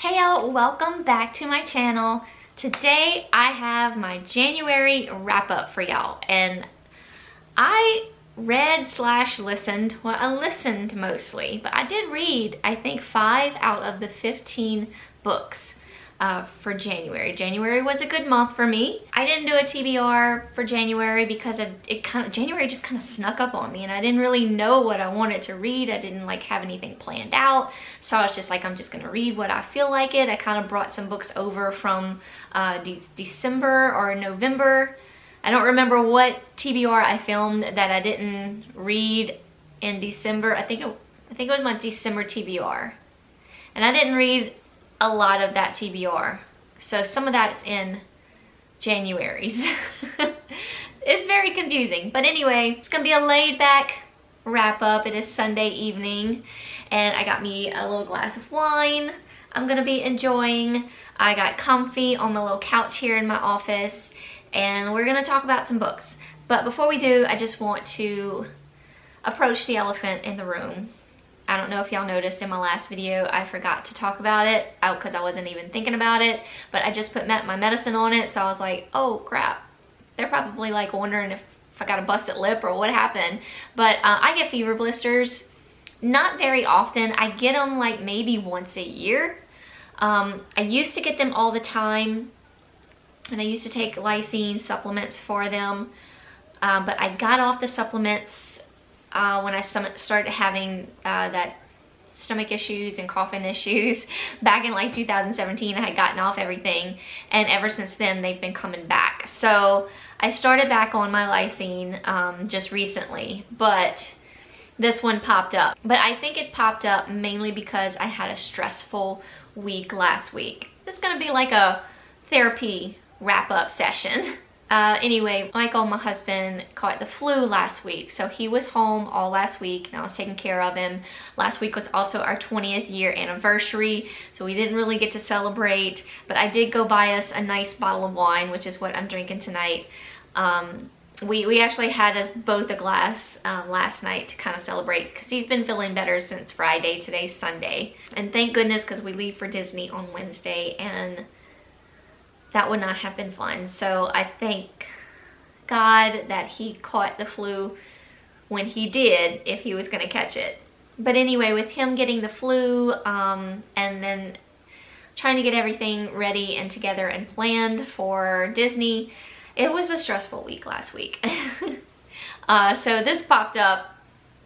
Hey y'all, welcome back to my channel. Today I have my January wrap up for y'all, and I read/listened, well, I listened mostly, but I did read I think 5 out of the 15 books for January. January was a good month for me. I didn't do a TBR for January because January just kind of snuck up on me, and I didn't really know what I wanted to read. I didn't like have anything planned out, so I was just like, I'm just gonna read what I feel like it. I kind of brought some books over from December or November. I don't remember what TBR I filmed that I didn't read in December. I think it was my December TBR, and I didn't read a lot of that TBR, so some of that's in January's. It's very confusing, but anyway, it's gonna be a laid back wrap up. It is Sunday evening, and I got me a little glass of wine I'm gonna be enjoying. I got comfy on my little couch here in my office, and we're gonna talk about some books. But before we do, I just want to approach the elephant in the room. I don't know if y'all noticed in my last video, I forgot to talk about it because I wasn't even thinking about it, but I just put my medicine on it, so I was like, oh crap. They're probably like wondering if I got a busted lip or what happened. But I get fever blisters, not very often. I get them like maybe once a year. I used to get them all the time, and I used to take lysine supplements for them, but I got off the supplements when I started having that stomach issues and coughing issues back in like 2017. I had gotten off everything, and ever since then they've been coming back. So I started back on my lysine just recently, but this one popped up. But I think it popped up mainly because I had a stressful week last week. This is gonna be like a therapy wrap-up session. Anyway, Michael, my husband, caught the flu last week, so he was home all last week, and I was taking care of him. Last week was also our 20th year anniversary, so we didn't really get to celebrate, but I did go buy us a nice bottle of wine, which is what I'm drinking tonight. We actually had us both a glass last night to kind of celebrate, because he's been feeling better since Friday. Today's Sunday, and thank goodness, because we leave for Disney on Wednesday, and that would not have been fun. So I thank God that he caught the flu when he did, if he was gonna catch it. But anyway, with him getting the flu and then trying to get everything ready and together and planned for Disney, it was a stressful week last week. So this popped up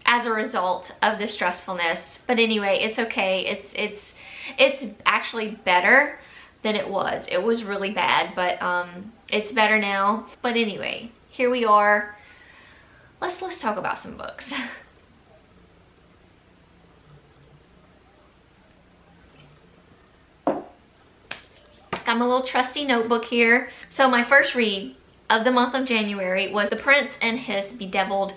as a result of the stressfulness. But anyway, it's okay. It's actually better than it was. It was really bad, but it's better now. But anyway, here we are. Let's talk about some books. Got my little trusty notebook here. So my first read of the month of January was The Prince and His Bedeviled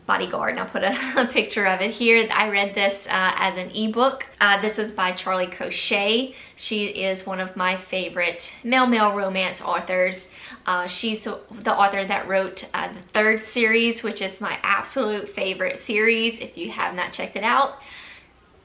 Bodyguard, and I'll put a picture of it here. I read this as an ebook. This is by Charlie Crochet. She is one of my favorite male romance authors. She's the author that wrote the 3rd series, which is my absolute favorite series. If you have not checked it out,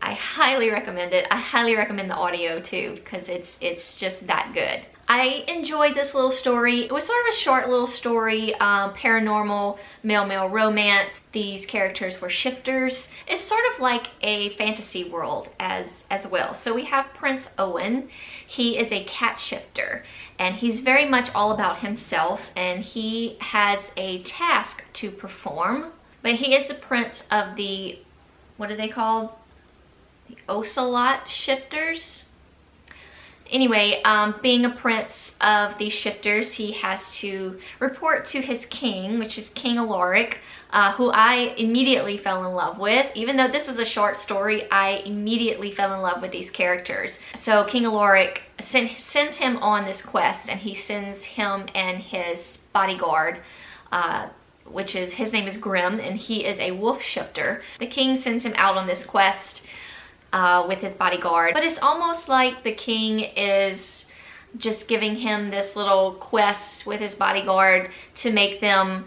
I highly recommend it. I highly recommend the audio too, because it's just that good. I enjoyed this little story. It was sort of a short little story, paranormal, male romance. These characters were shifters. It's sort of like a fantasy world as well. So we have Prince Owen. He is a cat shifter, and he's very much all about himself, and he has a task to perform. But he is the prince of the, what are they called? The Ocelot shifters. Anyway, being a prince of these shifters, he has to report to his king, which is King Alaric, who I immediately fell in love with. Even though this is a short story, I immediately fell in love with these characters. So King Alaric sends him on this quest, and he sends him and his bodyguard, which is, his name is Grim, and he is a wolf shifter. The king sends him out on this quest with his bodyguard, but it's almost like the king is just giving him this little quest with his bodyguard to make them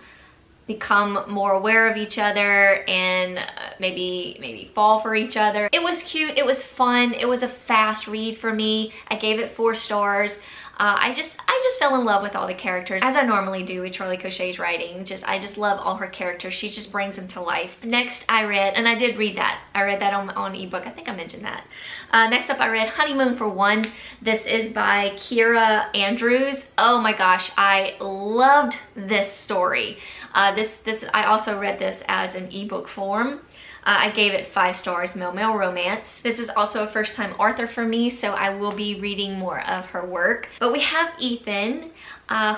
become more aware of each other and maybe fall for each other. It was cute, it was fun, it was a fast read for me. I gave it 4 stars. I just fell in love with all the characters, as I normally do with Charlie Cochet's writing. I just love all her characters. She just brings them to life. Next I read, and I did read that. I read that on ebook. I think I mentioned that. Next up I read Honeymoon for One. This is by Kira Andrews. Oh my gosh, I loved this story. I also read this as an ebook form. I gave it 5 stars, male romance. This is also a first-time author for me, so I will be reading more of her work. But we have Ethan,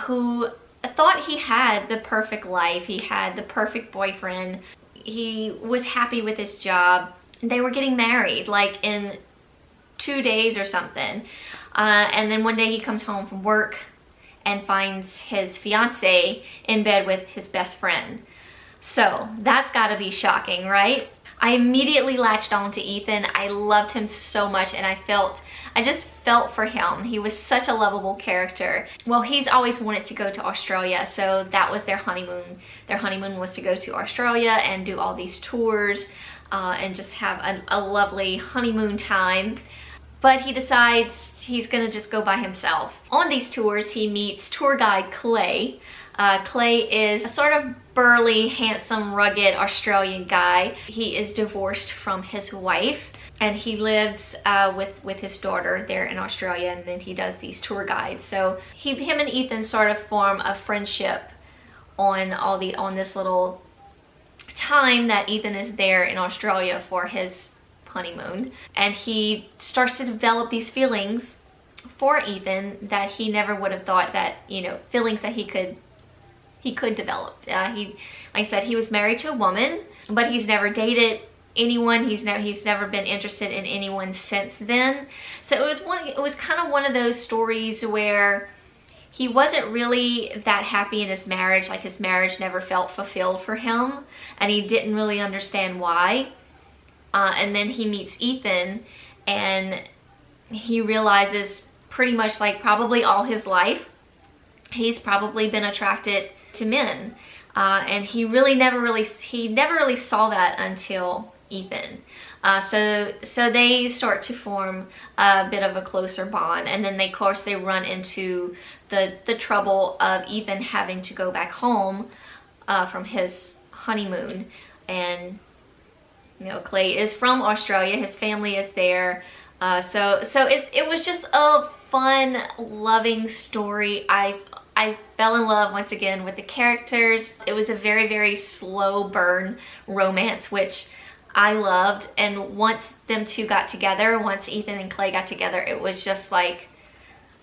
who thought he had the perfect life. He had the perfect boyfriend. He was happy with his job. They were getting married, like in 2 days or something. And then one day he comes home from work and finds his fiance in bed with his best friend. So that's gotta be shocking, right? I immediately latched on to Ethan. I loved him so much, and I just felt for him. He was such a lovable character. Well, he's always wanted to go to Australia, so that was their honeymoon. Their honeymoon was to go to Australia and do all these tours and just have a lovely honeymoon time. But he decides he's gonna just go by himself. On these tours, he meets tour guide Clay. Clay is a sort of burly, handsome, rugged Australian guy. He is divorced from his wife, and he lives with his daughter there in Australia, and then he does these tour guides. So him and Ethan sort of form a friendship on this little time that Ethan is there in Australia for his honeymoon, and he starts to develop these feelings for Ethan that he never would have thought that, you know, feelings that he could develop. Like I said, he was married to a woman, but he's never dated anyone. He's never been interested in anyone since then. So it was kind of one of those stories where he wasn't really that happy in his marriage. Like, his marriage never felt fulfilled for him, and he didn't really understand why. And then he meets Ethan, and he realizes pretty much, like, probably all his life he's probably been attracted to men, and he never really saw that until Ethan. So they start to form a bit of a closer bond, and then of course they run into the trouble of Ethan having to go back home from his honeymoon. And you know, Clay is from Australia, his family is there, so it was just a fun, loving story. I fell in love once again with the characters. It was a very, very slow burn romance, which I loved. And once them two got together, once Ethan and Clay got together, it was just like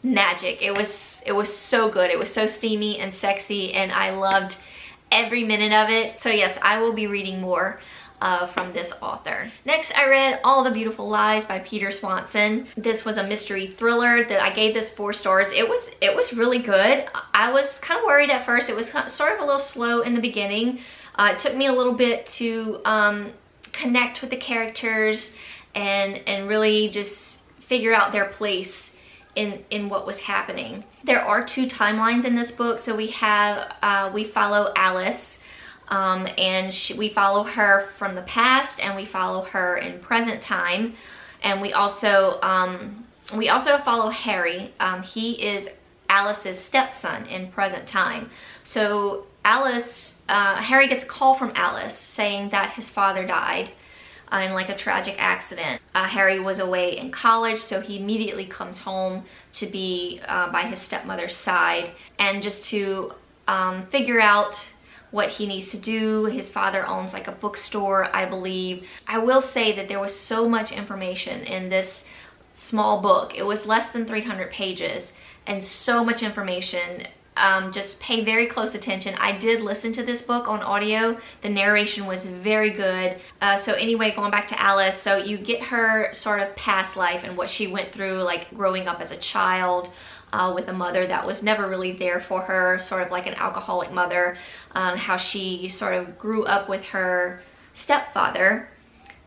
magic. It was so good. It was so steamy and sexy, and I loved every minute of it. So yes, I will be reading more from this author. Next, I read All the Beautiful Lies by Peter Swanson. This was a mystery thriller that I gave this 4 stars. It was really good. I was kind of worried at first. It was sort of a little slow in the beginning. It took me a little bit to connect with the characters and really just figure out their place in what was happening. There are 2 timelines in this book. So we follow Alice, and we follow her from the past, and we follow her in present time, and we also follow Harry. He is Alice's stepson in present time. So Harry gets a call from Alice saying that his father died in like a tragic accident. Harry was away in college, so he immediately comes home to be by his stepmother's side, and just to figure out what he needs to do. His father owns like a bookstore, I believe. I will say that there was so much information in this small book. It was less than 300 pages and so much information. Just pay very close attention. I did listen to this book on audio. The narration was very good. So anyway, going back to Alice, so you get her sort of past life and what she went through, like growing up as a child, with a mother that was never really there for her, sort of like an alcoholic mother, how she sort of grew up with her stepfather,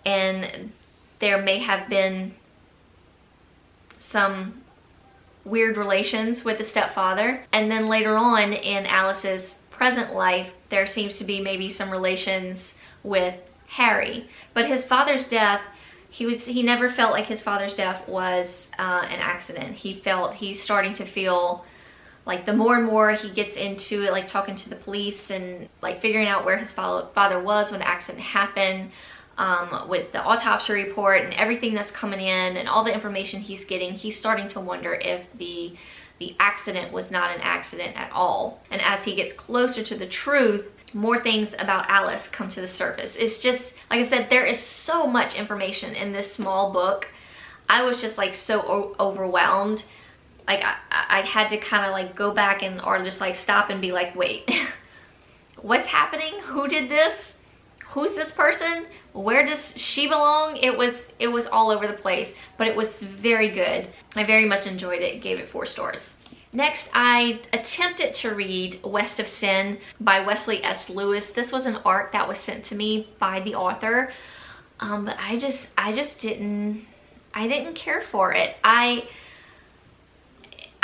and there may have been some weird relations with the stepfather. And then later on in Alice's present life, there seems to be maybe some relations with Harry. But his father's death, he never felt like his father's death was an accident. He's starting to feel like the more and more he gets into it, like talking to the police and like figuring out where his father was when the accident happened, with the autopsy report and everything that's coming in and all the information he's getting, he's starting to wonder if the accident was not an accident at all. And as he gets closer to the truth, more things about Alice come to the surface. It's just, like I said, there is so much information in this small book. I was just like so overwhelmed. Like I had to kind of like go back or just like stop and be like, wait, what's happening? Who did this? Who's this person? Where does she belong? It was all over the place, but it was very good. I very much enjoyed it. Gave it 4 stars. Next, I attempted to read West of Sin by Wesley S. Lewis. This was an ARC that was sent to me by the author, but I just didn't care for it. I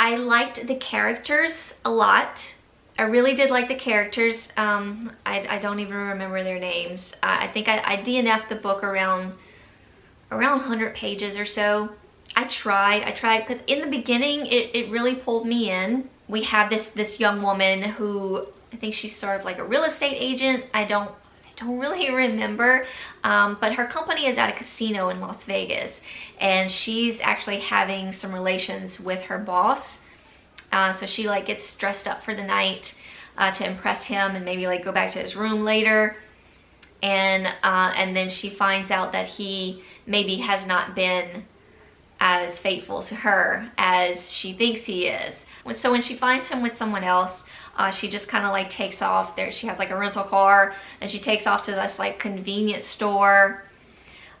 liked the characters a lot. I really did like the characters. I don't even remember their names. I think I DNF'd the book around 100 pages or so. I tried because in the beginning it really pulled me in. We have this young woman who, I think she's sort of like a real estate agent. I don't really remember, but her company is at a casino in Las Vegas, and she's actually having some relations with her boss. So she like gets dressed up for the night to impress him and maybe like go back to his room later, and then she finds out that he maybe has not been as faithful to her as she thinks he is. So when she finds him with someone else, she just kind of like takes off there. She has like a rental car and she takes off to this like convenience store.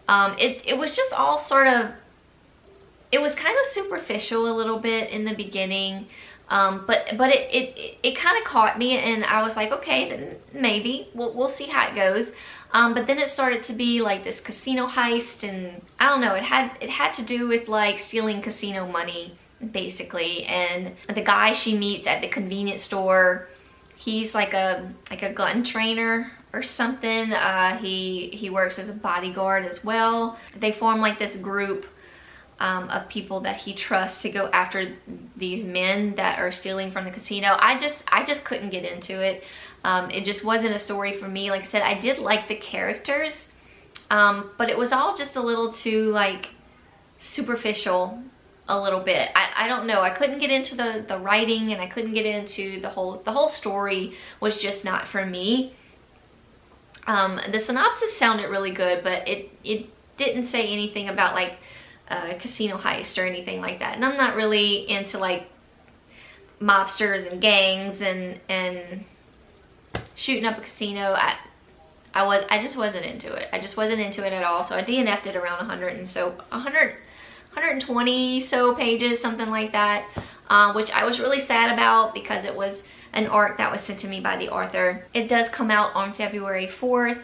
It was just all sort of, it was kind of superficial a little bit in the beginning, but it kind of caught me, and I was like, okay, then maybe we'll see how it goes. But then it started to be like this casino heist, and I don't know, it had to do with like stealing casino money basically. And the guy she meets at the convenience store, he's like a gun trainer or something. He works as a bodyguard as well. They form like this group of people that he trusts to go after these men that are stealing from the casino. I just couldn't get into it. It just wasn't a story for me. Like I said, I did like the characters, but it was all just a little too like superficial a little bit. I don't know. I couldn't get into the writing, and I couldn't get into the whole story was just not for me. The synopsis sounded really good, but it didn't say anything about like casino heist or anything like that. And I'm not really into like mobsters and gangs and shooting up a casino. I just wasn't into it. I just wasn't into it at all. So I DNF'd it around 120 so pages, something like that, which I was really sad about because it was an ARC that was sent to me by the author. It does come out on February 4th.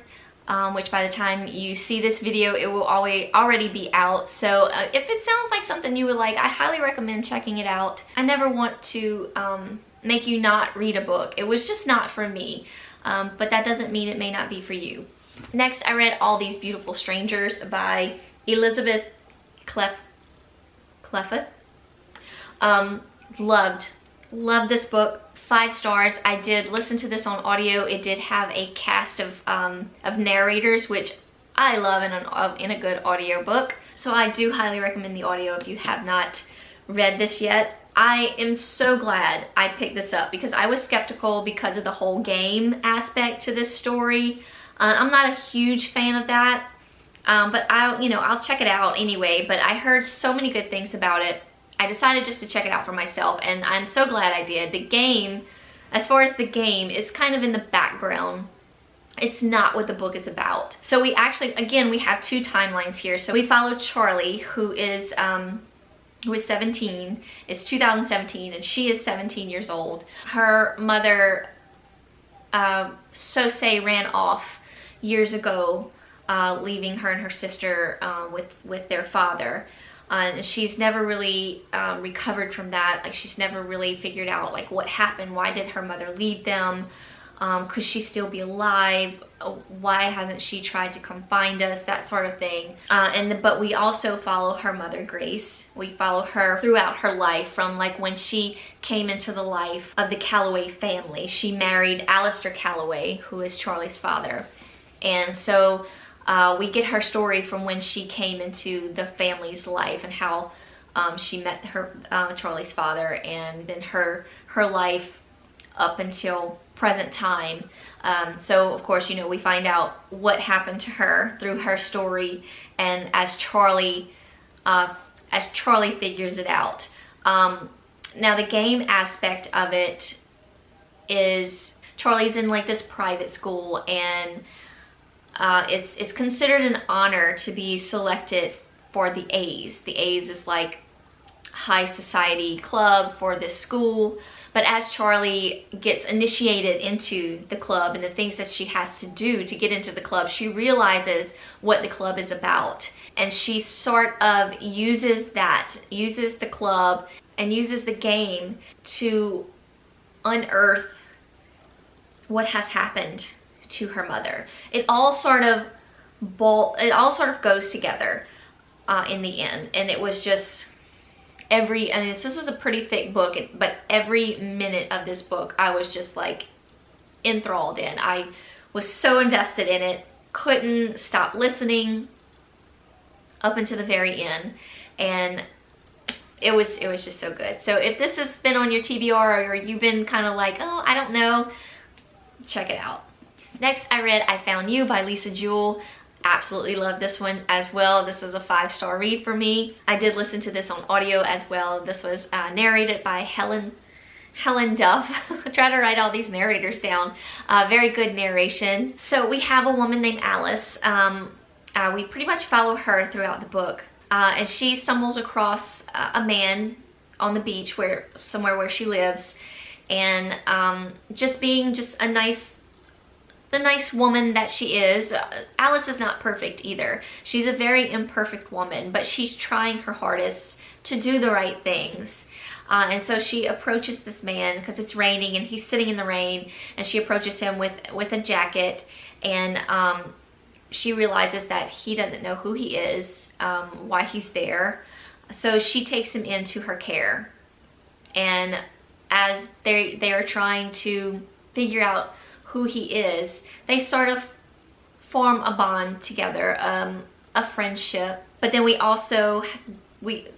Which by the time you see this video, it will already be out. So if it sounds like something you would like, I highly recommend checking it out. I never want to make you not read a book. It was just not for me, but that doesn't mean it may not be for you. Next, I read All These Beautiful Strangers by Elizabeth Clefford. Loved this book. 5 stars. I did listen to this on audio. It did have a cast of narrators, which I love in a good audio book. So I do highly recommend the audio if you have not read this yet. I am so glad I picked this up because I was skeptical because of the whole game aspect to this story. I'm not a huge fan of that, but I'll check it out anyway. But I heard so many good things about it. I decided just to check it out for myself, and I'm so glad I did. The game, as far as the game, it's kind of in the background. It's not what the book is about. So we actually, again, we have 2 timelines here. So we follow Charlie, who is 17. It's 2017, and she is 17 years old. Her mother, Sosei, ran off years ago, leaving her and her sister with their father. And she's never really recovered from that. Like, she's never really figured out like what happened. Why did her mother leave them? Could she still be alive? Why hasn't she tried to come find us? That sort of thing. But we also follow her mother, Grace. We follow her throughout her life, from like when she came into the life of the Calloway family. She married Alistair Calloway, who is Charlie's father. And so we get her story from when she came into the family's life and how she met her Charlie's father, and then her life up until present time. So of course, you know, we find out what happened to her through her story, and as Charlie figures it out. Now the game aspect of it is Charlie's in like this private school, and it's considered an honor to be selected for the A's. The A's is like high society club for this school. But as Charlie gets initiated into the club and the things that she has to do to get into the club, she realizes what the club is about. And she sort of uses the club and uses the game to unearth what has happened to her mother. It all sort of goes together in the end. And it was just this is a pretty thick book, but every minute of this book I was just like enthralled in. I was so invested in it, couldn't stop listening up until the very end, and it was just so good. So if this has been on your TBR, or you've been kind of like, oh, I don't know, check it out. Next, I read I Found You by Lisa Jewell. Absolutely love this one as well. This is a 5-star read for me. I did listen to this on audio as well. This was narrated by Helen Duff. I try to write all these narrators down. Very good narration. So we have a woman named Alice. We pretty much follow her throughout the book. And she stumbles across a man on the beach, somewhere where she lives. And just being the nice woman that she is. Alice is not perfect either. She's a very imperfect woman, but she's trying her hardest to do the right things. And so she approaches this man because it's raining and he's sitting in the rain, and she approaches him with a jacket, and she realizes that he doesn't know who he is, why he's there. So she takes him into her care, and as they are trying to figure out who he is, they sort of form a bond together, a friendship. But then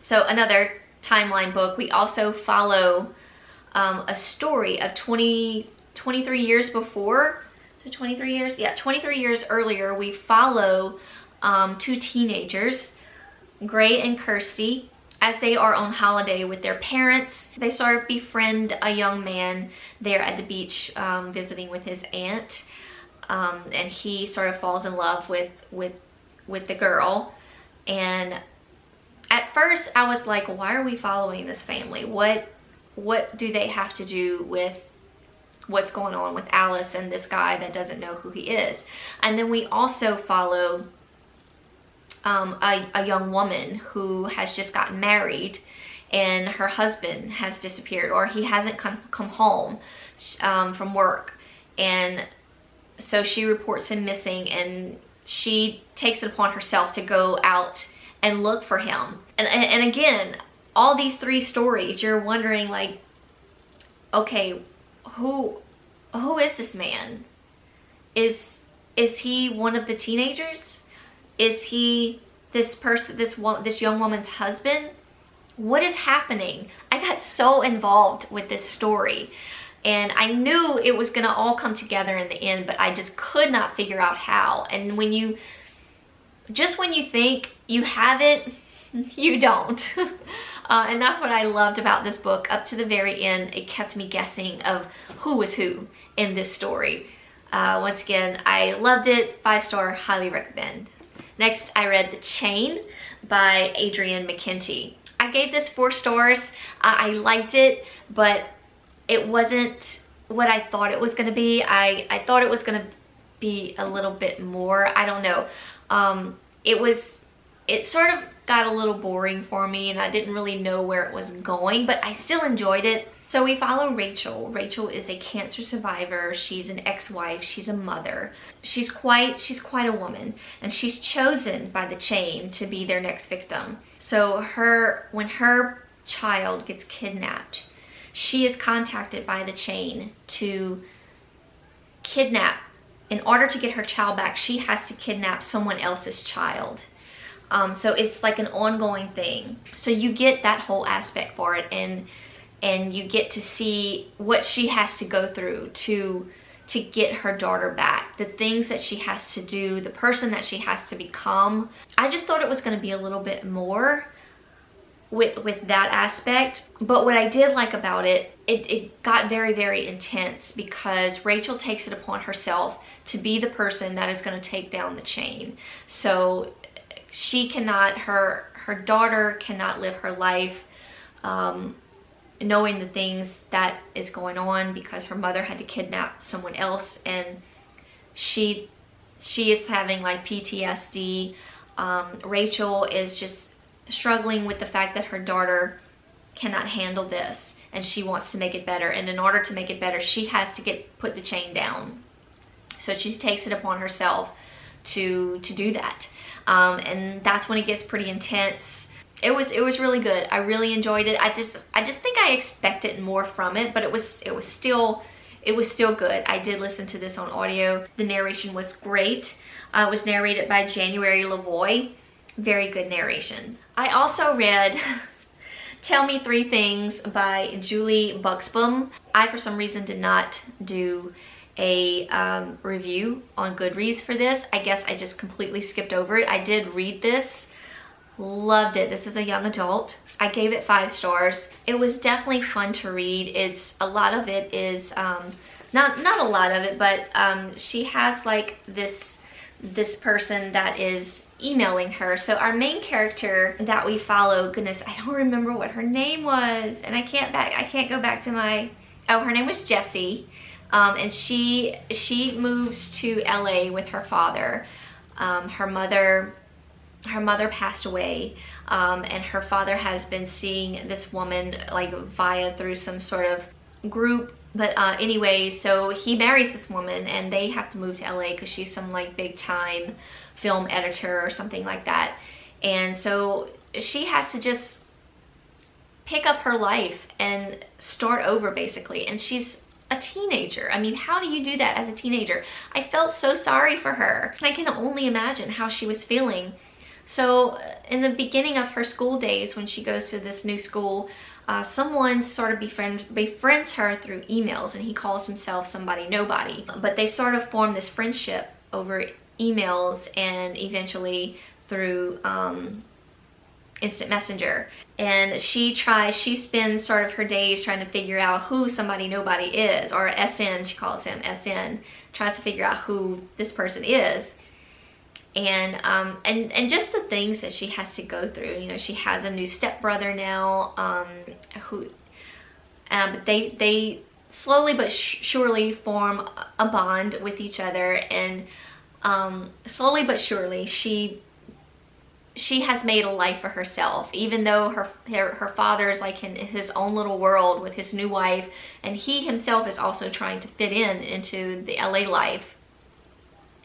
so another timeline book, we also follow a story of 23 years before. So 23 years? Yeah, 23 years earlier, we follow 2 teenagers, Gray and Kirsty, as they are on holiday with their parents. They sort of befriend a young man there at the beach, visiting with his aunt, and he sort of falls in love with the girl. And at first I was like, why are we following this family? What do they have to do with what's going on with Alice and this guy that doesn't know who he is? And then we also follow a young woman who has just gotten married, and her husband has disappeared, or he hasn't come home from work, and so she reports him missing, and she takes it upon herself to go out and look for him. And again, all these 3 stories, you're wondering like, okay, who is this man? Is he one of the teenagers? Is he this young woman's husband? What is happening? I got so involved with this story, and I knew it was gonna all come together in the end, but I just could not figure out how. And when you think you have it, you don't. And that's what I loved about this book. Up to the very end, it kept me guessing of who was who in this story. Once again, I loved it. 5-star, highly recommend. Next, I read The Chain by Adrienne McKenty. I gave this 4 stars. I liked it, but it wasn't what I thought it was going to be. I thought it was going to be a little bit more. I don't know. It was it sort of got a little boring for me and I didn't really know where it was going, but I still enjoyed it. So we follow Rachel. Rachel is a cancer survivor. She's an ex-wife. She's a mother. She's quite a woman, and she's chosen by the chain to be their next victim. So when her child gets kidnapped, she is contacted by the chain to kidnap. In order to get her child back, she has to kidnap someone else's child. So it's like an ongoing thing. So you get that whole aspect for it, and you get to see what she has to go through to get her daughter back, the things that she has to do, the person that she has to become. I just thought it was going to be a little bit more with that aspect. But what I did like about it, it got very, very intense, because Rachel takes it upon herself to be the person that is going to take down the chain. So she cannot, her daughter cannot live her life knowing the things that is going on, because her mother had to kidnap someone else, and she is having like PTSD. Rachel is just struggling with the fact that her daughter cannot handle this, and she wants to make it better, and in order to make it better, she has to put the chain down. So she takes it upon herself to do that, and that's when it gets pretty intense. It was really good. I really enjoyed it. I just think I expected more from it, but it was still good. I did listen to this on audio. The narration was great. It was narrated by January Lavoie. Very good narration. I also read Tell Me 3 Things by Julie Buxbaum. I, for some reason, did not do a review on Goodreads for this. I guess I just completely skipped over it. I did read this. Loved it. This is a young adult. I gave it 5 stars. It was definitely fun to read. A lot of it is, not a lot of it, but she has like this person that is emailing her. So our main character that we follow, goodness, I don't remember what her name was, and I can't go back to my, oh, her name was Jessie. And she moves to LA with her father. Her mother passed away, and her father has been seeing this woman like through some sort of group. But anyway, so he marries this woman, and they have to move to LA because she's some like big time film editor or something like that. And so she has to just pick up her life and start over, basically. And she's a teenager. I mean, how do you do that as a teenager? I felt so sorry for her. I can only imagine how she was feeling. So in the beginning of her school days, when she goes to this new school, someone sort of befriends her through emails, and he calls himself Somebody Nobody. But they sort of form this friendship over emails and eventually through instant messenger. And she spends sort of her days trying to figure out who Somebody Nobody is, or SN, she calls him SN, tries to figure out who this person is. And just the things that she has to go through. You know, she has a new stepbrother now, they slowly but surely form a bond with each other, and slowly but surely she has made a life for herself, even though her father's like in his own little world with his new wife, and he himself is also trying to fit into the LA life.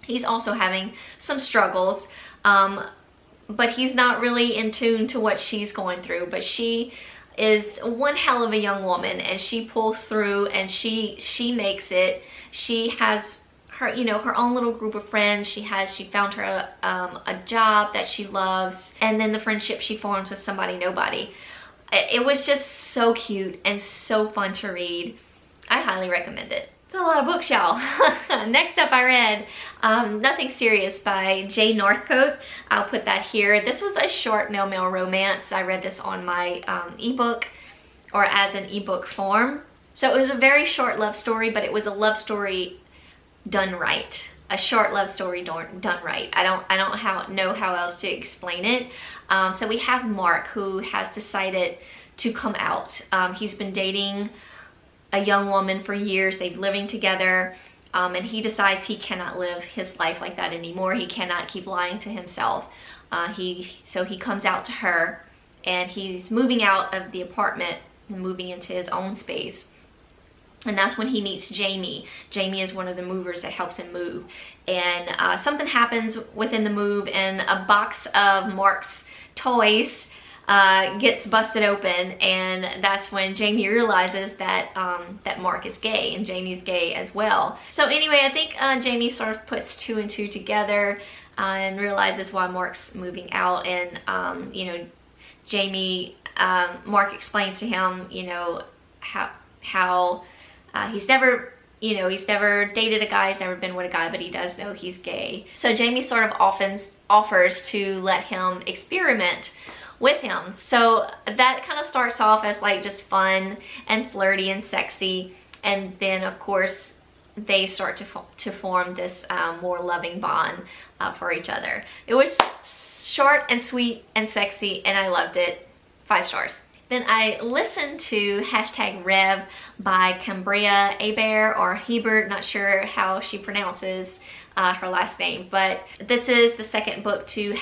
He's also having some struggles, but he's not really in tune to what she's going through. But she is one hell of a young woman, and she pulls through, and she makes it. She has her, her own little group of friends. She found her a job that she loves, and then the friendship she forms with Somebody Nobody. It was just so cute and so fun to read. I highly recommend it. It's a lot of books, y'all. Next up, I read Nothing Serious by Jay Northcote. I'll put that here. This was a short mail romance. I read this on my ebook, or as an ebook form. So it was a very short love story, but it was a love story done right. A short love story done right. I don't know how else to explain it. So we have Mark, who has decided to come out. He's been dating a young woman for years. They've been living together, and he decides he cannot live his life like that anymore. He cannot keep lying to himself. So he comes out to her, and he's moving out of the apartment and moving into his own space. And that's when he meets Jamie. Jamie is one of the movers that helps him move. And something happens within the move, and a box of Mark's toys gets busted open, and that's when Jamie realizes that that Mark is gay, and Jamie's gay as well. So anyway, I think Jamie sort of puts two and two together and realizes why Mark's moving out. And you know, Jamie, Mark explains to him, you know, how he's never dated a guy, he's never been with a guy, but he does know he's gay. So Jamie sort of offers to let him experiment with him. So that kind of starts off as like just fun and flirty and sexy, and then of course they start to form this more loving bond for each other. It was short and sweet and sexy, and I loved it. 5 stars. Then I listened to #Rev by Cambria Hebert, or Hebert, not sure how she pronounces her last name, but this is the second book to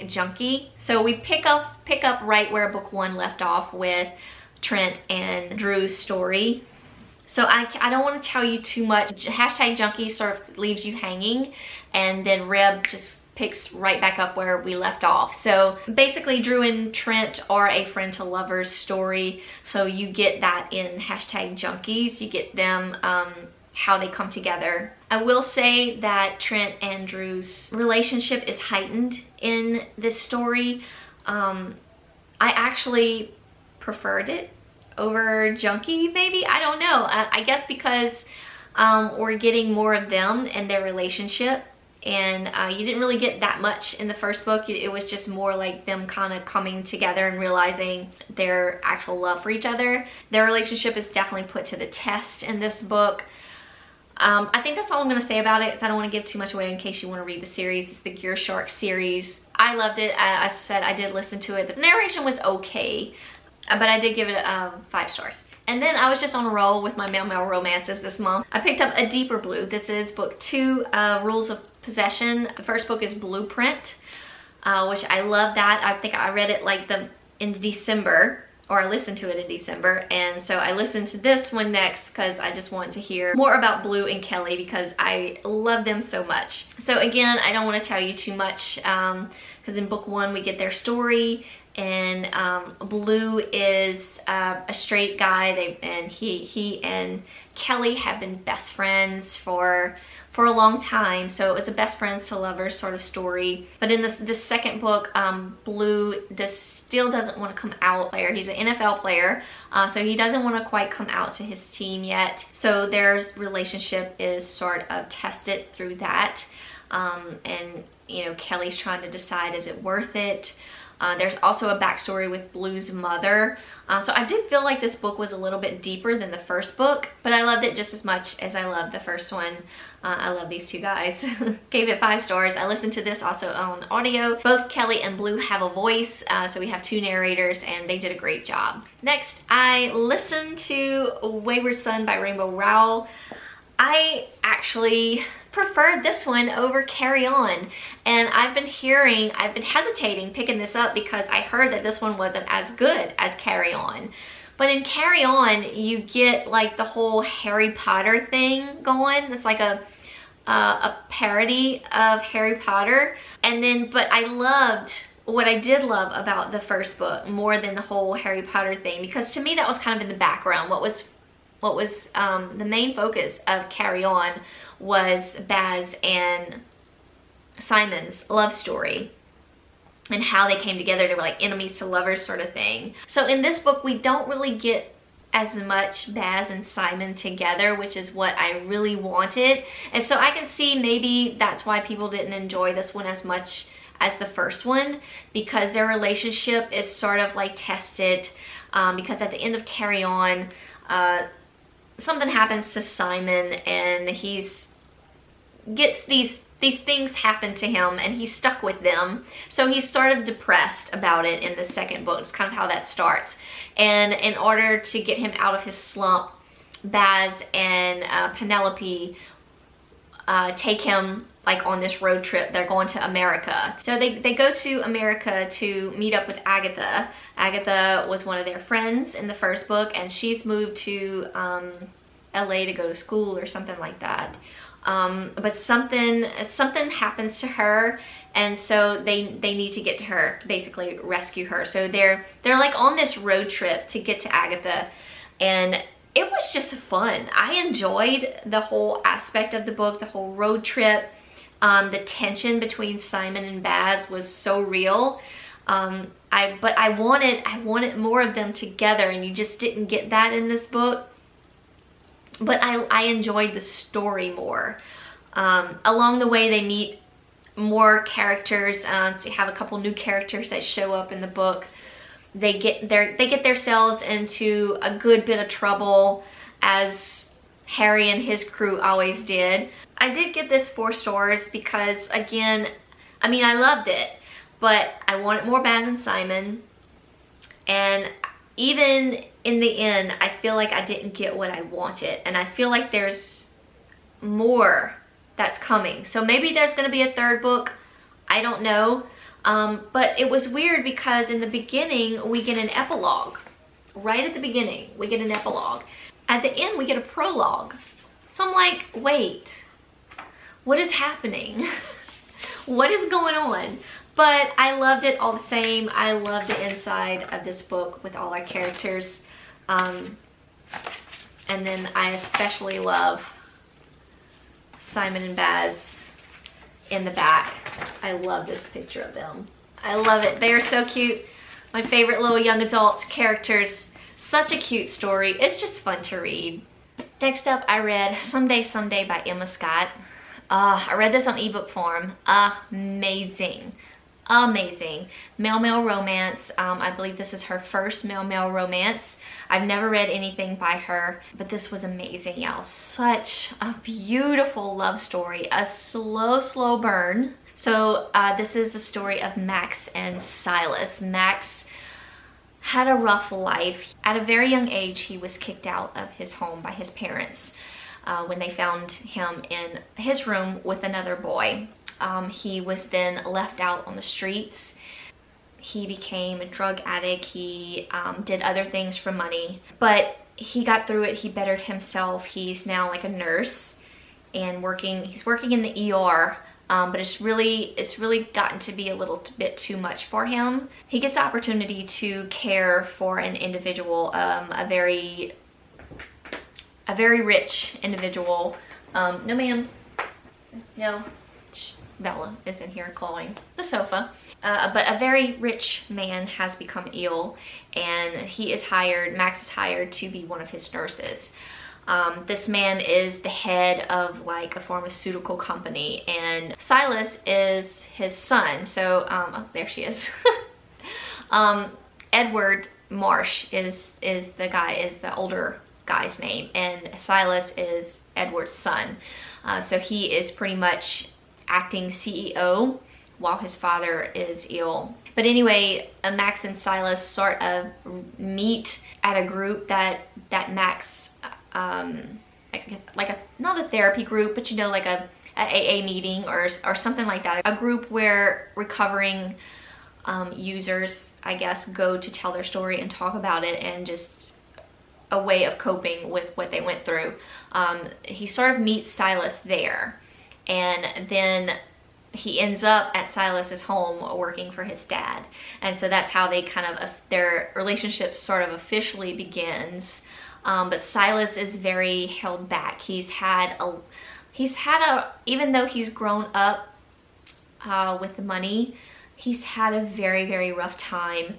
#Junkie. So we pick up right where book 1 left off with Trent and Drew's story. So I don't want to tell you too much. #Junkie sort of leaves you hanging, and then Reb just picks right back up where we left off. So basically Drew and Trent are a friend to lovers story. So you get that in #Junkies. You get them, how they come together. I will say that Trent and Drew's relationship is heightened in this story. I actually preferred it over Junkie, maybe. I don't know. I guess because we're getting more of them and their relationship. And you didn't really get that much in the first book. It was just more like them kind of coming together and realizing their actual love for each other. Their relationship is definitely put to the test in this book. I think that's all I'm going to say about it, because I don't want to give too much away in case you want to read the series. It's the Gear Shark series. I loved it. As I said, I did listen to it. The narration was okay, but I did give it 5 stars. And then I was just on a roll with my male romances this month. I picked up A Deeper Blue. This is book 2, Rules of Possession. The first book is Blueprint, which I love that. I think I read it like in December, or I listened to it in December, and so I listened to this one next because I just wanted to hear more about Blue and Kelly because I love them so much. So again, I don't want to tell you too much because in book 1 we get their story, and Blue is a straight guy, and he and Kelly have been best friends for a long time, so it was a best friends to lovers sort of story. But in this second book, Blue still doesn't want to come out. He's an NFL player, so he doesn't want to quite come out to his team yet. So their relationship is sort of tested through that, and you know, Kelly's trying to decide, is it worth it? There's also a backstory with Blue's mother. So I did feel like this book was a little bit deeper than the first book, but I loved it just as much as I loved the first one. I love these two guys. Gave it 5 stars. I listened to this also on audio. Both Kelly and Blue have a voice, so we have 2 narrators, and they did a great job. Next, I listened to Wayward Son by Rainbow Rowell. I actually preferred this one over Carry On, and I've been hesitating picking this up because I heard that this one wasn't as good as Carry On. But in Carry On, you get like the whole Harry Potter thing going. It's like a parody of Harry Potter. And then, but what I did love about the first book more than the whole Harry Potter thing, because to me that was kind of in the background. What was the main focus of Carry On was Baz and Simon's love story and how they came together. They were like enemies to lovers sort of thing. So in this book, we don't really get as much Baz and Simon together, which is what I really wanted. And so I can see maybe that's why people didn't enjoy this one as much as the first one, because their relationship is sort of like tested, because at the end of Carry On, something happens to Simon, and gets these things happen to him, and he's stuck with them. So he's sort of depressed about it in the second book. It's kind of how that starts. And in order to get him out of his slump, Baz and Penelope take him like on this road trip. They're going to America. So they go to America to meet up with Agatha. Agatha was one of their friends in the first book, and she's moved to LA to go to school or something like that. But something happens to her, and so they need to get to her, basically rescue her. So they're like on this road trip to get to Agatha, and it was just fun. I enjoyed the whole aspect of the book, the whole road trip. The tension between Simon and Baz was so real. But I wanted more of them together, and you just didn't get that in this book. But I enjoyed the story more. Along the way, they meet more characters. So you have a couple new characters that show up in the book. They get themselves into a good bit of trouble, as Harry and his crew always did. I did give this 4 stars because, again, I mean, I loved it, but I wanted more Baz and Simon. And even in the end, I feel like I didn't get what I wanted, and I feel like there's more that's coming. So maybe there's going to be a 3rd book. I don't know. But it was weird because in the beginning, we get an epilogue. Right at the beginning, we get an epilogue. At the end, we get a prologue. So I'm like, wait, what is happening? What is going on? But I loved it all the same. I love the inside of this book with all our characters. And then I especially love Simon and Baz in the back. I love this picture of them. I love it. They are so cute. My favorite little young adult characters. Such a cute story. It's just fun to read. Next up, I read Someday Someday by Emma Scott. I read this on ebook form. Amazing. Amazing. Male romance. I believe this is her first male romance. I've never read anything by her, but this was amazing, y'all. Such a beautiful love story. A slow burn. So this is the story of Max and Silas. Max had a rough life. At a very young age, he was kicked out of his home by his parents when they found him in his room with another boy. He was then left out on the streets. He became a drug addict. He did other things for money, but he got through it. He bettered himself. He's now like a nurse and he's working in the ER. But it's really gotten to be a little bit too much for him. He gets the opportunity to care for an individual, a very rich individual. No ma'am, no, Bella is in here clawing the sofa. But a very rich man has become ill, and Max is hired to be one of his nurses. This man is the head of like a pharmaceutical company, and Silas is his son. So, oh, there she is. Edward Marsh is the older guy's name, and Silas is Edward's son. So he is pretty much acting CEO while his father is ill. But anyway, Max and Silas sort of meet at a group that Max, not a therapy group, but you know, like a AA meeting or something like that. A group where recovering users, I guess, go to tell their story and talk about it, and just a way of coping with what they went through. He sort of meets Silas there, and then he ends up at Silas's home working for his dad. And so that's how they their relationship sort of officially begins. But Silas is very held back. Even though he's grown up with the money, he's had a very rough time.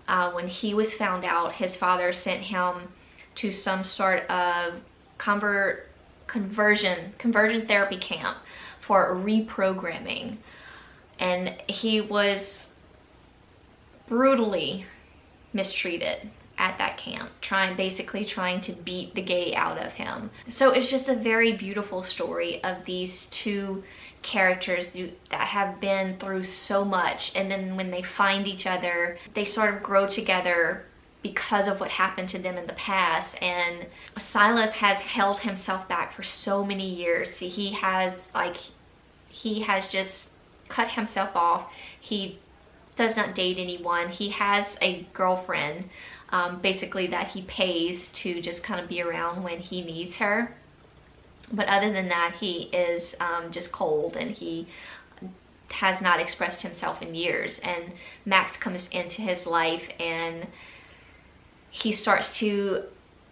When he was found out, his father sent him to some sort of conversion therapy camp for reprogramming, and he was brutally mistreated at that camp, basically trying to beat the gay out of him. So it's just a very beautiful story of these two characters that have been through so much, and then when they find each other, they sort of grow together because of what happened to them in the past. And Silas has held himself back for so many years. He has he has just cut himself off. He does not date anyone. He has a girlfriend, basically, that he pays to just kind of be around when he needs her. But other than that, he is just cold, and he has not expressed himself in years. And Max comes into his life, and he starts to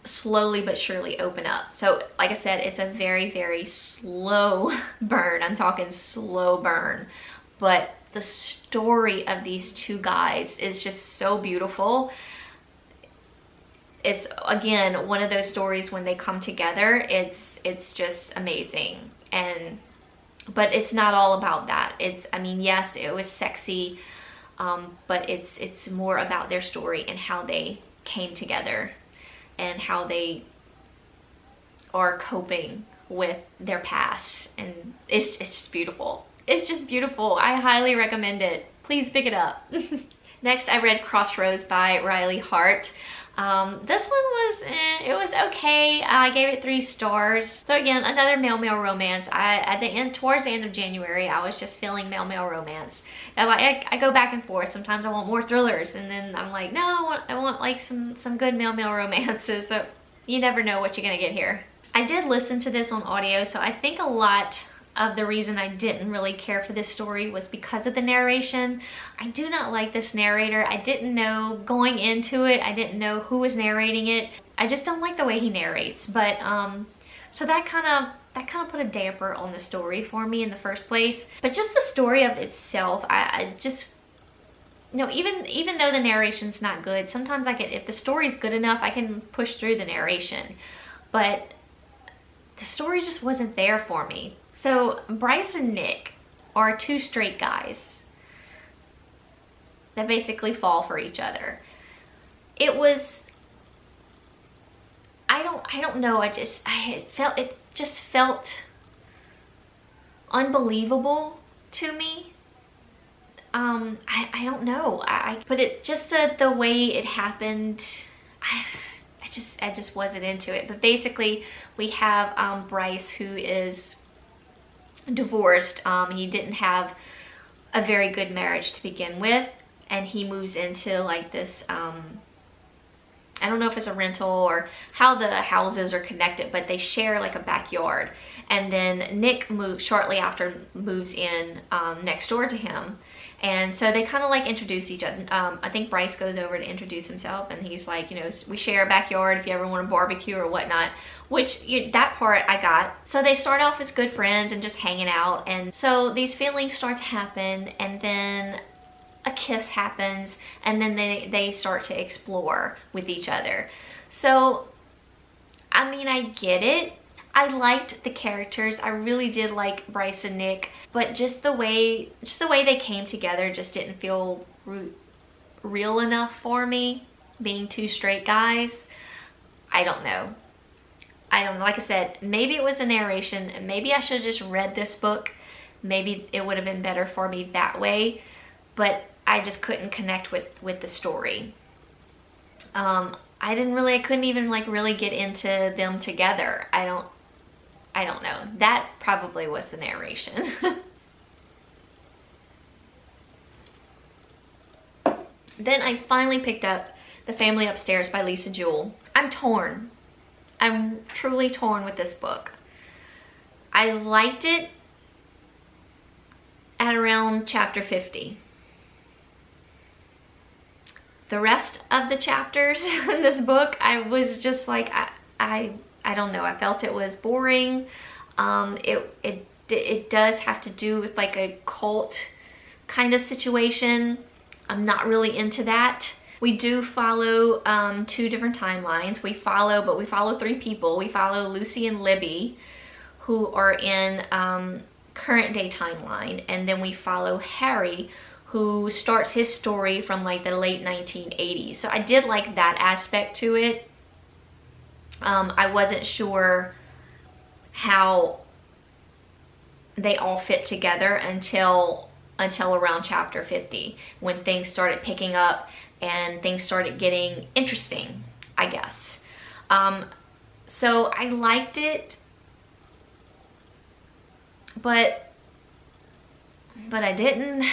slowly but surely open up. So like I said, it's a very, very slow burn. I'm talking slow burn. But the story of these two guys is just so beautiful. It's, again, one of those stories when they come together, it's just amazing. But it's not all about that. I mean, yes, it was sexy, but it's more about their story and how they came together and how they are coping with their past. And it's just beautiful. It's just beautiful. I highly recommend it. Please pick it up. Next, I read Crossroads by Riley Hart. This one was, it was okay. I gave it 3 stars. So again, another male-male romance. Towards the end of January, I was just feeling male-male romance. I go back and forth. Sometimes I want more thrillers, and then I'm like, no, I want like some good male-male romances. So you never know what you're gonna get here. I did listen to this on audio, so I think a lot of the reason I didn't really care for this story was because of the narration. I do not like this narrator. I didn't know going into it. I didn't know who was narrating it. I just don't like the way he narrates. But so that kind of put a damper on the story for me in the first place. But just the story of itself, I just, you know, even though the narration's not good, sometimes if the story's good enough, I can push through the narration. But the story just wasn't there for me. So Bryce and Nick are 2 straight guys that basically fall for each other. It was, I don't know, it just felt unbelievable to me. I don't know. But it just the way it happened, I just wasn't into it. But basically we have Bryce, who is divorced. He didn't have a very good marriage to begin with, and he moves into like this, I don't know if it's a rental or how the houses are connected, but they share like a backyard. And then Nick shortly after moves in next door to him. And so they kind of like introduce each other. I think Bryce goes over to introduce himself, and he's like, you know, we share a backyard if you ever want to barbecue or whatnot, which that part I got. So they start off as good friends and just hanging out. And so these feelings start to happen, and then a kiss happens, and then they start to explore with each other. So, I mean, I get it. I liked the characters. I really did like Bryce and Nick, but just the way they came together just didn't feel real enough for me, being 2 straight guys. I don't know. Like I said, maybe it was the narration, and maybe I should have just read this book. Maybe it would have been better for me that way, but I just couldn't connect with the story. I couldn't even like really get into them together. I don't know. That probably was the narration. Then I finally picked up The Family Upstairs by Lisa Jewell. I'm torn. I'm truly torn with this book. I liked it at around chapter 50. The rest of the chapters in this book, I was just like, I don't know. I felt it was boring. It does have to do with like a cult kind of situation. I'm not really into that. We do follow 2 different timelines. We follow 3 people. We follow Lucy and Libby, who are in current day timeline, and then we follow Harry, who starts his story from like the late 1980s. So I did like that aspect to it. I wasn't sure how they all fit together until around chapter 50, when things started picking up and things started getting interesting, I guess. So I liked it, but but I didn't.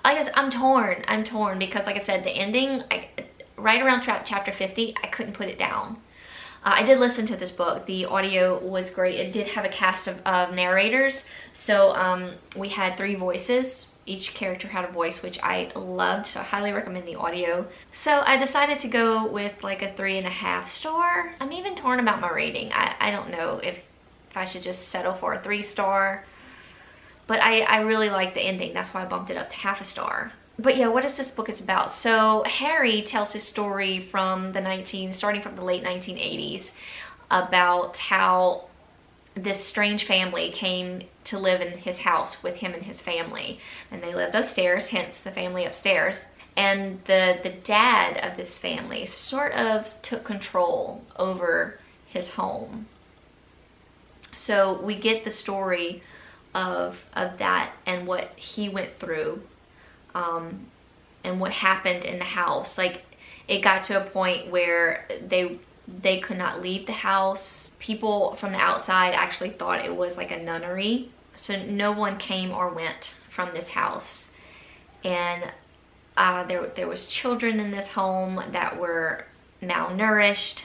I guess I'm torn because, like I said, the ending, right around chapter 50, I couldn't put it down. I did listen to this book. The audio was great. It did have a cast of narrators. So we had 3 voices. Each character had a voice, which I loved. So I highly recommend the audio. So I decided to go with like a 3.5 star. I'm even torn about my rating. I don't know if I should just settle for a 3 star. But I really like the ending. That's why I bumped it up to half a star. But yeah, what is this book? It's about? So Harry tells his story from starting from the late 1980s, about how this strange family came to live in his house with him and his family. And they lived upstairs, hence the family upstairs. And the dad of this family sort of took control over his home. So we get the story of that and what he went through, and what happened in the house. Like, it got to a point where they could not leave the house. People from the outside actually thought it was like a nunnery, so no one came or went from this house. And there was children in this home that were malnourished.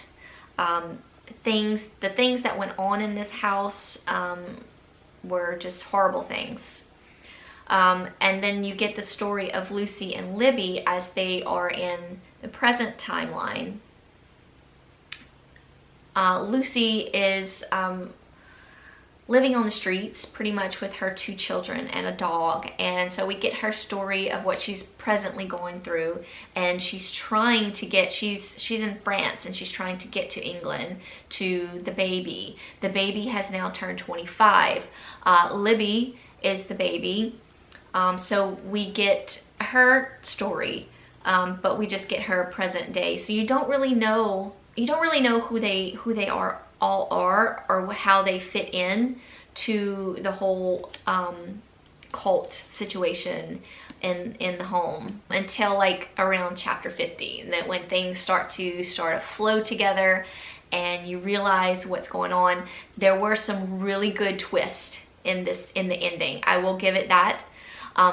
The things that went on in this house were just horrible things. And then you get the story of Lucy and Libby as they are in the present timeline. Lucy is living on the streets pretty much with her 2 children and a dog. And so we get her story of what she's presently going through. And she's trying to get, she's in France and she's trying to get to England to the baby. The baby has now turned 25. Libby is the baby. So we get her story, but we just get her present day. So you don't really know who they all are or how they fit in to the whole cult situation in the home until like around chapter 50. And then when things start to flow together and you realize what's going on, there were some really good twists in the ending. I will give it that.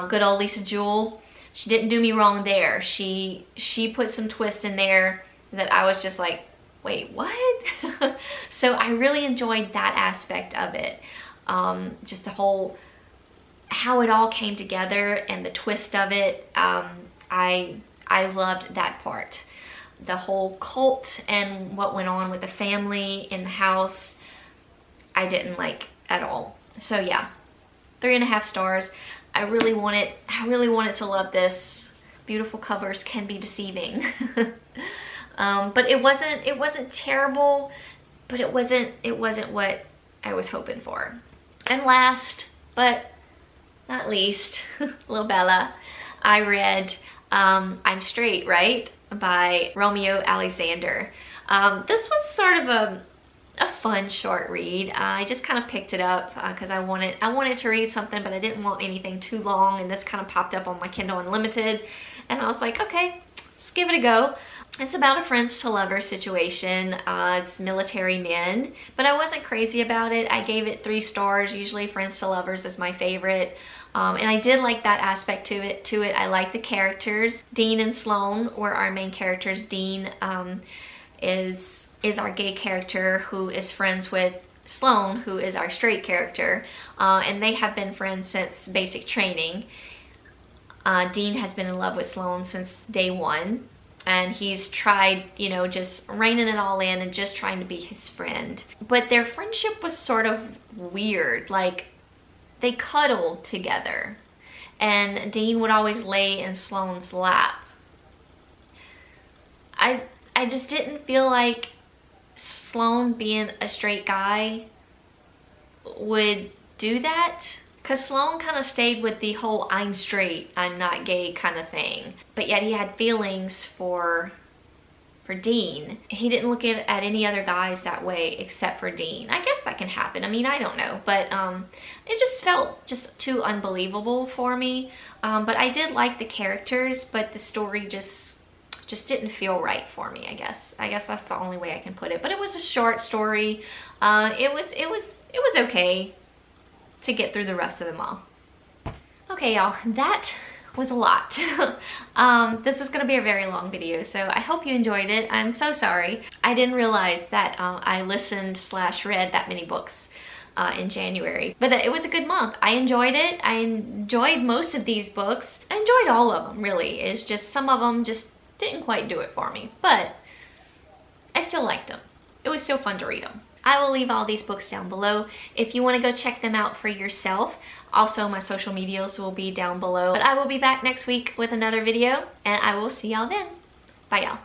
Good old Lisa Jewell, she didn't do me wrong there. She put some twists in there that I was just like, wait, what? So I really enjoyed that aspect of it. Just the whole, how it all came together and the twist of it. I loved that part. The whole cult and what went on with the family in the house, I didn't like at all. So yeah, 3.5 stars. I really wanted to love this. Beautiful covers can be deceiving. But it wasn't terrible, but it wasn't what I was hoping for. And last but not least, little Bella, I read I'm Straight, Right? By Romeo Alexander. This was sort of a fun short read. I just kind of picked it up because I wanted to read something, but I didn't want anything too long, and this kind of popped up on my Kindle Unlimited, and I was like, okay, let's give it a go. It's about a friends to lovers situation. It's military men, but I wasn't crazy about it. I gave it 3 stars. Usually friends to lovers is my favorite. And I did like that aspect to it. I like the characters. Dean and Sloane were our main characters. Dean is our gay character who is friends with Sloane, who is our straight character. And they have been friends since basic training. Dean has been in love with Sloane since day 1. And he's tried, you know, just reining it all in and just trying to be his friend. But their friendship was sort of weird. Like, they cuddled together. And Dean would always lay in Sloane's lap. I just didn't feel like Sloane, being a straight guy, would do that. Because Sloane kind of stayed with the whole I'm straight, I'm not gay kind of thing. But yet he had feelings for Dean. He didn't look at any other guys that way except for Dean. I guess that can happen. I mean, I don't know. But it just felt just too unbelievable for me. But I did like the characters, but the story just didn't feel right for me, I guess. I guess that's the only way I can put it. But it was a short story. It was okay to get through the rest of them all. Okay, y'all, that was a lot. This is gonna be a very long video, so I hope you enjoyed it. I'm so sorry. I didn't realize that I listened / read that many books in January, but it was a good month. I enjoyed it. I enjoyed most of these books. I enjoyed all of them, really. It's just some of them just didn't quite do it for me, but I still liked them. It was still fun to read them. I will leave all these books down below if you want to go check them out for yourself. Also, my social medias will be down below. But I will be back next week with another video, and I will see y'all then. Bye, y'all.